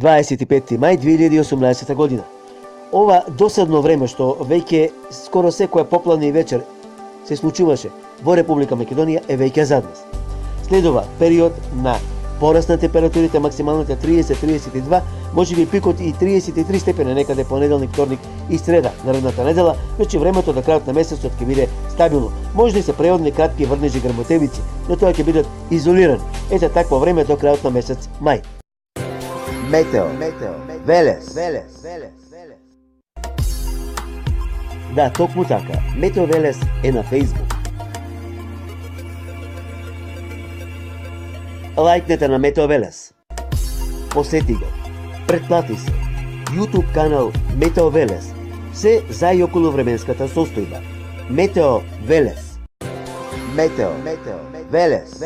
25. мај 2018 година. Ова досадно време што веќе скоро секоја поплавна и вечер се случуваше во Република Македонија е веќе зад нас. Следува период на пораст на температурите, максималните 30-32, можеби пикот и 33 степени некаде понеделник, вторник и среда наредната недела, значи времето до крајот на месецот ќе биде стабилно. Може да се преодни кратки врнежи грмотевици, но тоа ќе бидат изолирани. Ете такво време до крајот на месец мај. Метео Велес. Да, токму така. Метео Велес е на Facebook. Лајкнете на Метео Велес. Посети го. Претплати се. YouTube канал Метео Велес. Се за и околу временската состојба. Метео Велес. Метео Велес.